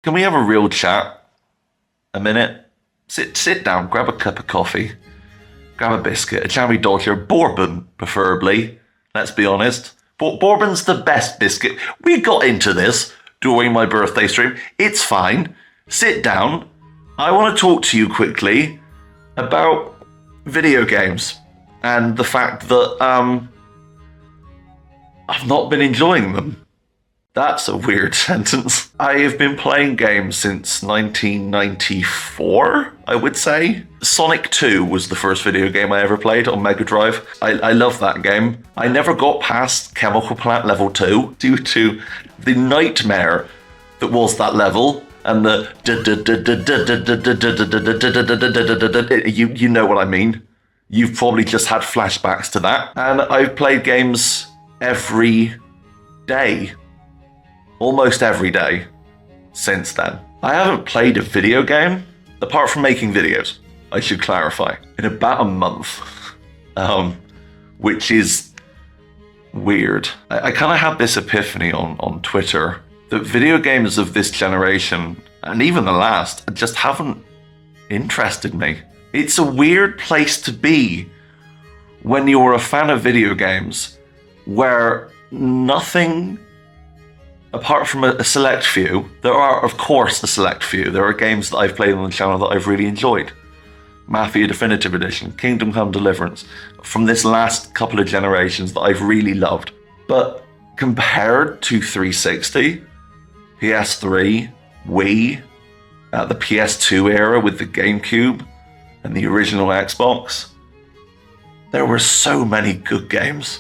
Can we have a real chat? A minute? Sit down, grab a cup of coffee, grab a biscuit, a jammy dodger, bourbon, preferably. Let's be honest. Bourbon's the best biscuit. We got into this during my birthday stream. It's fine. Sit down. I want to talk to you quickly about video games and the fact that I've not been enjoying them. That's a weird sentence. I have been playing games since 1994, I would say. Sonic 2 was the first video game I ever played on Mega Drive. I love that game. I never got past Chemical Plant Level 2 due to the nightmare that was that level and the you know what I mean. You've probably just had flashbacks to that. And I've played games every day. Almost every day since then. I haven't played a video game, apart from making videos, I should clarify, in about a month, which is weird. I kind of had this epiphany on Twitter that video games of this generation, and even the last, just haven't interested me. It's a weird place to be when you're a fan of video games where nothing, apart from a select few, there are, of course, a select few. There are games that I've played on the channel that I've really enjoyed. Mafia Definitive Edition, Kingdom Come Deliverance, from this last couple of generations that I've really loved. But compared to 360, PS3, Wii, the PS2 era with the GameCube, and the original Xbox, there were so many good games.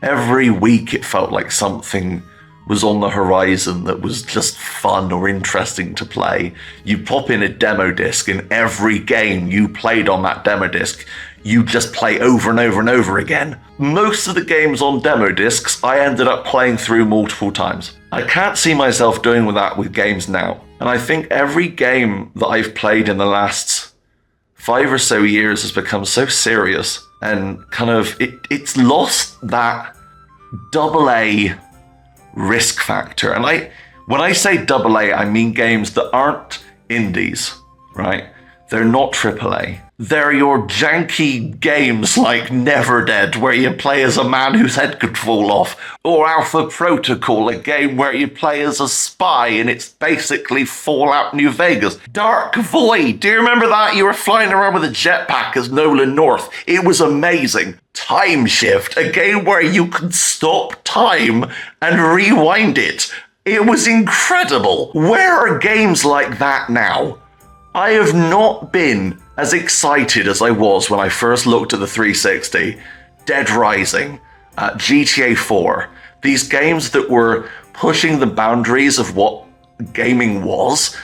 Every week it felt like something was on the horizon that was just fun or interesting to play. You pop in a demo disc, and every game you played on that demo disc, you just play over and over and over again. Most of the games on demo discs, I ended up playing through multiple times. I can't see myself doing that with games now. And I think every game that I've played in the last 5 or so years has become so serious and kind of, it's lost that AA risk factor. And when I say AA, I mean games that aren't indies, right? They're not AAA. They're your janky games like Never Dead, where you play as a man whose head could fall off, or Alpha Protocol, a game where you play as a spy and it's basically Fallout New Vegas. Dark Void, do you remember that? You were flying around with a jetpack as Nolan North. It was amazing. Time Shift, a game where you could stop time and rewind it. It was incredible. Where are games like that now? I have not been as excited as I was when I first looked at the 360, Dead Rising, GTA 4, these games that were pushing the boundaries of what gaming was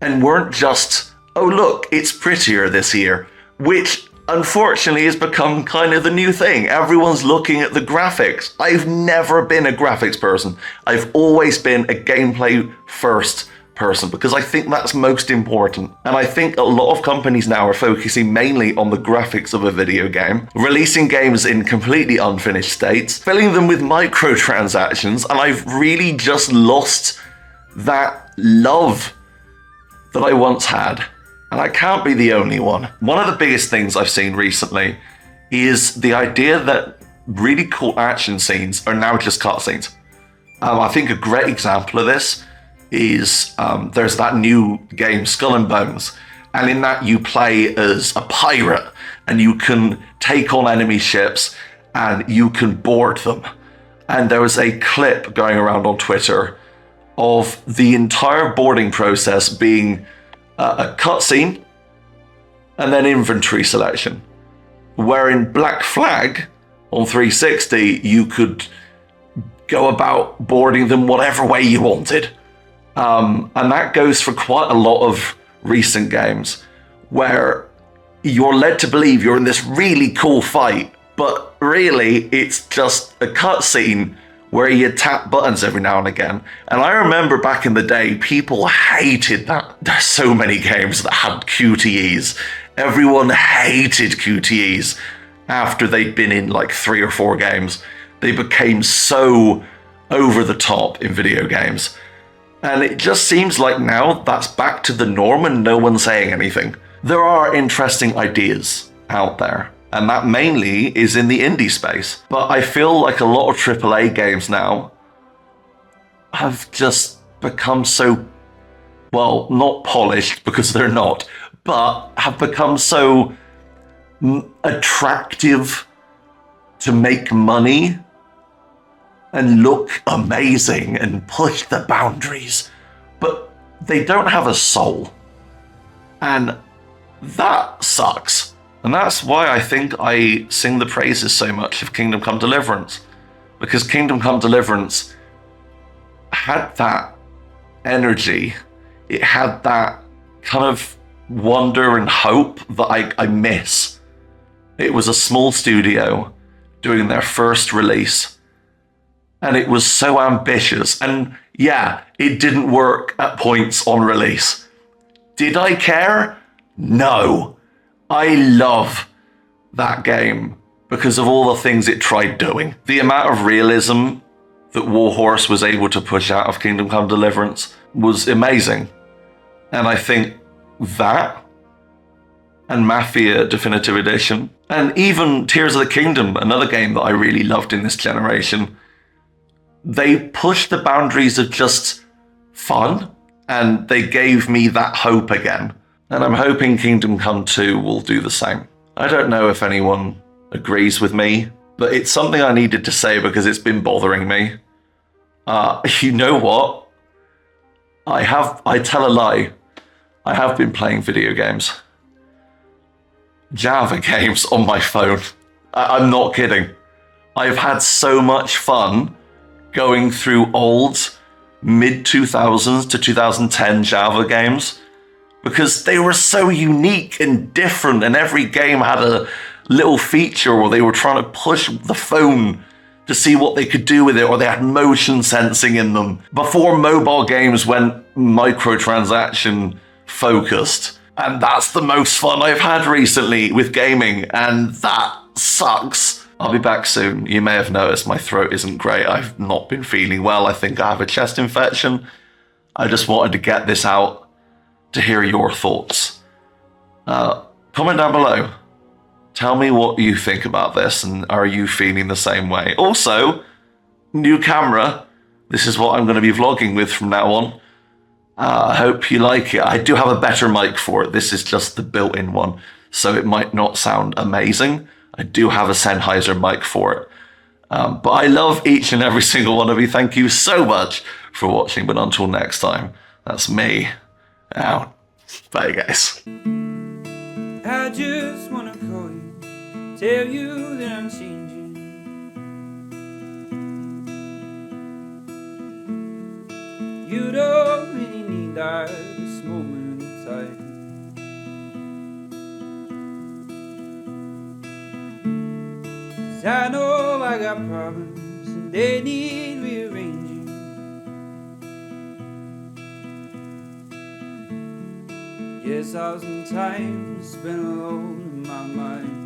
and weren't just, oh look, it's prettier this year, which unfortunately has become kind of the new thing. Everyone's looking at the graphics. I've never been a graphics person. I've always been a gameplay first person because I think that's most important. And I think a lot of companies now are focusing mainly on the graphics of a video game, releasing games in completely unfinished states, filling them with microtransactions, and I've really just lost that love that I once had. And I can't be the only one. One of the biggest things I've seen recently is the idea that really cool action scenes are now just cutscenes. I think a great example of this is there's that new game, Skull and Bones. And in that you play as a pirate and you can take on enemy ships and you can board them. And there was a clip going around on Twitter of the entire boarding process being a cutscene and then inventory selection. Where in Black Flag on 360, you could go about boarding them whatever way you wanted. And that goes for quite a lot of recent games where you're led to believe you're in this really cool fight, but really it's just a cutscene where you tap buttons every now and again. And I remember back in the day, people hated that. There's so many games that had QTEs. Everyone hated QTEs after they'd been in like 3 or 4 games. They became so over the top in video games. And it just seems like now that's back to the norm and no one's saying anything. There are interesting ideas out there, and that mainly is in the indie space. But I feel like a lot of AAA games now have just become so, well, not polished because they're not, but have become so attractive to make money and look amazing and push the boundaries, but they don't have a soul. And that sucks. And that's why I think I sing the praises so much of Kingdom Come Deliverance, because Kingdom Come Deliverance had that energy. It had that kind of wonder and hope that I miss. It was a small studio doing their first release, and it was so ambitious. And yeah, it didn't work at points on release. Did I care? No. I love that game because of all the things it tried doing. The amount of realism that Warhorse was able to push out of Kingdom Come Deliverance was amazing. And I think that, and Mafia Definitive Edition, and even Tears of the Kingdom, another game that I really loved in this generation, they pushed the boundaries of just fun, and they gave me that hope again. And I'm hoping Kingdom Come 2 will do the same. I don't know if anyone agrees with me, but it's something I needed to say because it's been bothering me. You know what? I tell a lie. I have been playing video games. Java games on my phone. I'm not kidding. I've had so much fun going through old mid-2000s to 2010 Java games because they were so unique and different, and every game had a little feature where they were trying to push the phone to see what they could do with it, or they had motion sensing in them. Before mobile games went microtransaction focused. And that's the most fun I've had recently with gaming, and that sucks. I'll be back soon. You may have noticed my throat isn't great. I've not been feeling well. I think I have a chest infection. I just wanted to get this out to hear your thoughts. Comment down below. Tell me what you think about this, and are you feeling the same way? Also, new camera. This is what I'm going to be vlogging with from now on. I hope you like it. I do have a better mic for it. This is just the built-in one, so it might not sound amazing. I do have a Sennheiser mic for it. But I love each and every single one of you. Thank you so much for watching. But until next time, that's me out. Bye, guys. I just wanna call you, tell you that I'm changing. You don't really need that this moment in time. 'Cause I know I got problems and they need rearranging. Yes, 1,000 times spent alone in my mind.